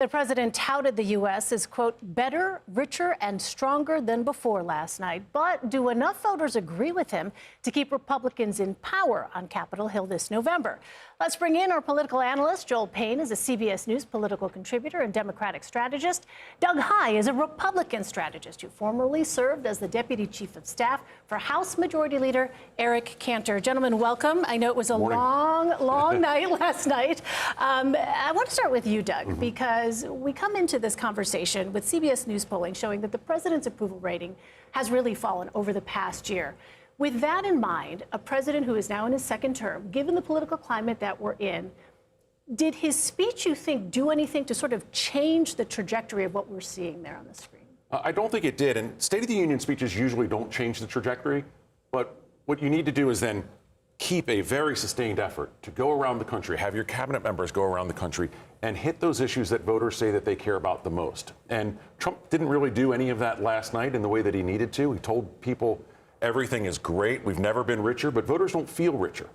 The president touted the U.S. as, quote, better, richer, and stronger than before last night. But do enough voters agree with him to keep Republicans in power on Capitol Hill this November? Let's bring in our political analyst. Joel Payne is a CBS News political contributor and Democratic strategist. Doug Heye is a Republican strategist who formerly served as the deputy chief of staff for House Majority Leader Eric Cantor. Gentlemen, welcome. I know it was a long night last night. I want to start with you, Doug, because we come into this conversation with CBS News polling showing that the president's approval rating has really fallen over the past year. With that in mind, a president who is now in his second term, given the political climate that we're in, did his speech, you think, do anything to sort of change the trajectory of what we're seeing there on the screen? I don't think it did. And State of the Union speeches usually don't change the trajectory. But what you need to do is then keep a very sustained effort to go around the country, have your cabinet members go around the country and hit those issues that voters say that they care about the most. And Trump didn't really do any of that last night in the way that he needed to. He told people everything is great. We've never been richer, but voters don't feel richer.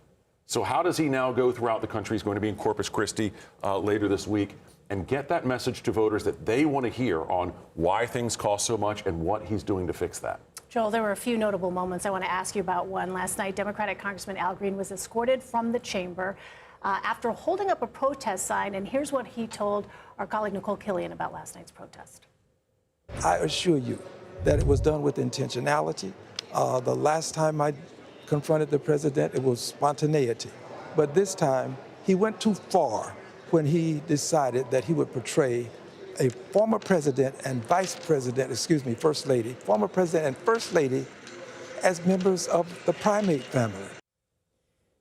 So how does he now go throughout the country? He's going to be in Corpus Christi later this week and get that message to voters that they want to hear on why things cost so much and what he's doing to fix that. Joel, there were a few notable moments. I want to ask you about one. Last night, Democratic Congressman Al Green was escorted from the chamber after holding up a protest sign. And here's what he told our colleague Nicole Killian about last night's protest. I assure you that it was done with intentionality. The last time I confronted the president, it was spontaneity. But this time, he went too far when he decided that he would portray a former president and first lady, former president and first lady as members of the primate family.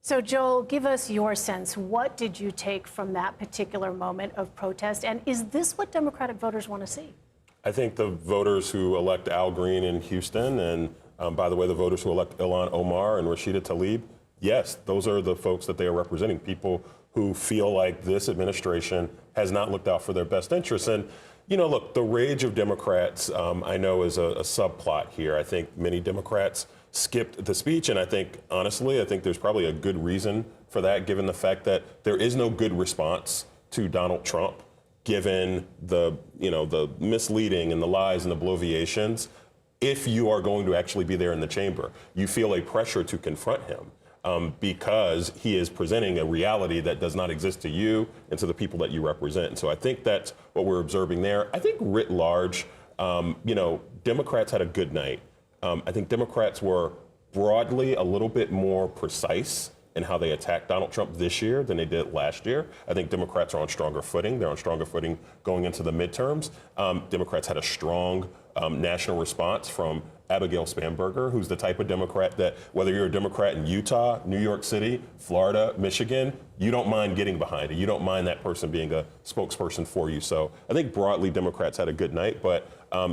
So, Joel, give us your sense. What did you take from that particular moment of protest? And is this what Democratic voters want to see? I think the voters who elect Al Green in Houston and, by the way, the voters who elect Ilhan Omar and Rashida Tlaib, yes, those are the folks that they are representing, people who feel like this administration has not looked out for their best interests. And, you know, look, the rage of Democrats, I know, is a subplot here. I think many Democrats skipped the speech, and I think, honestly, I think there's probably a good reason for that, given the fact that there is no good response to Donald Trump, given the, you know, the misleading and the lies and the bloviations. If you are going to actually be there in the chamber, you feel a pressure to confront him. Because he is presenting a reality that does not exist to you and to the people that you represent. And so I think that's what we're observing there. I think writ large, you know, Democrats had a good night. I think Democrats were broadly a little bit more precise in how they attacked Donald Trump this year than they did last year. I think Democrats are on stronger footing. They're on stronger footing going into the midterms. Democrats had a strong national response from Abigail Spanberger, who's the type of Democrat that whether you're a Democrat in Utah, New York City, Florida, Michigan, you don't mind getting behind it. You don't mind that person being a spokesperson for you. So I think broadly Democrats had a good night, but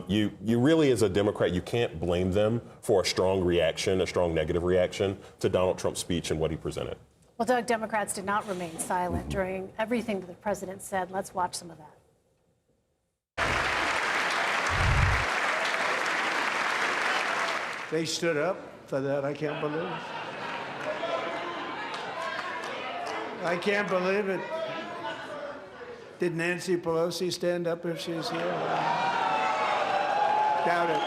you really, as a Democrat, you can't blame them for a strong reaction, a strong negative reaction to Donald Trump's speech and what he presented. Well, Doug, Democrats did not remain silent during everything that the president said. Let's watch some of that. They stood up for that. I can't believe it. I can't believe it. Did Nancy Pelosi stand up if she's here? Doubt it.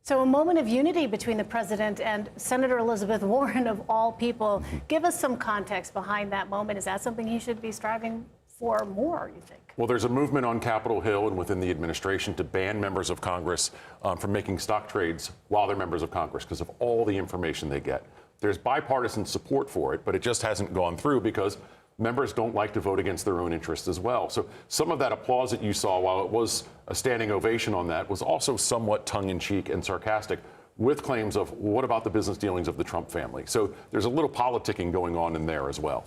So a moment of unity between the president and Senator Elizabeth Warren, of all people. Give us some context behind that moment. Is that something he should be striving for more, you think? Well, there's a movement on Capitol Hill and within the administration to ban members of Congress from making stock trades while they're members of Congress because of all the information they get. There's bipartisan support for it, but it just hasn't gone through because members don't like to vote against their own interests as well. So some of that applause that you saw, while it was a standing ovation on that, was also somewhat tongue-in-cheek and sarcastic with claims of, what about the business dealings of the Trump family? So there's a little politicking going on in there as well.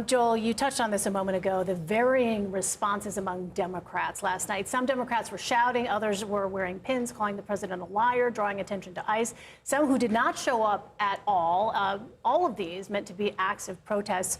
Joel, you touched on this a moment ago, the varying responses among Democrats last night. Some Democrats were shouting, others were wearing pins, calling the president a liar, drawing attention to ICE. Some who did not show up at all of these meant to be acts of protest.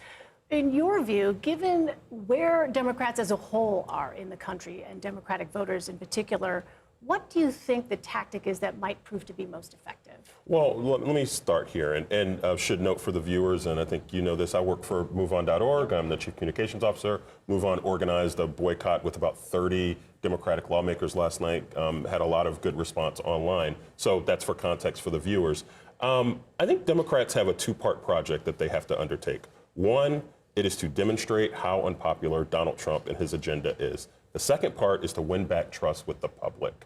In your view, given where Democrats as a whole are in the country and Democratic voters in particular, What do you think the tactic is that might prove to be most effective? Well, let me start here, and should note for the viewers, and I think you know this, I work for MoveOn.org. I'm the Chief Communications Officer. MoveOn organized a boycott with about 30 Democratic lawmakers last night, had a lot of good response online. So that's for context for the viewers. I think Democrats have a two-part project that they have to undertake. One, it is to demonstrate how unpopular Donald Trump and his agenda is. The second part is to win back trust with the public.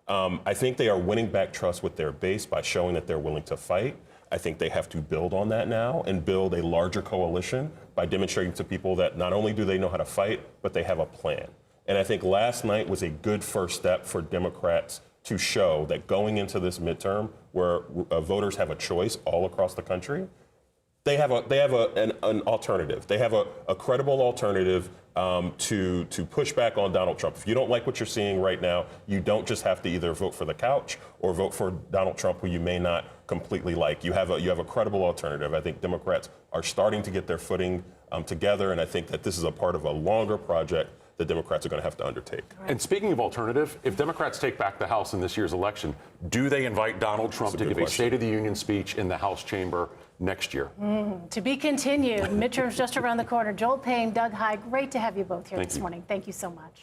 I think they are winning back trust with their base by showing that they're willing to fight. I think they have to build on that now and build a larger coalition by demonstrating to people that not only do they know how to fight, but they have a plan. And I think last night was a good first step for Democrats to show that going into this midterm, where voters have a choice all across the country, they have an alternative. They have a credible alternative to push back on Donald Trump. If you don't like what you're seeing right now, you don't just have to either vote for the couch or vote for Donald Trump, who you may not completely like. You have a credible alternative. I think Democrats are starting to get their footing together, and I think that this is a part of a longer project that Democrats are going to have to undertake. And speaking of alternative, if Democrats take back the House in this year's election, do they invite Donald Trump to give a State of the Union speech in the House chamber next year? To be continued. Midterms just around the corner. Joel Payne, Doug Heye, great to have you both here this morning. Thank you so much.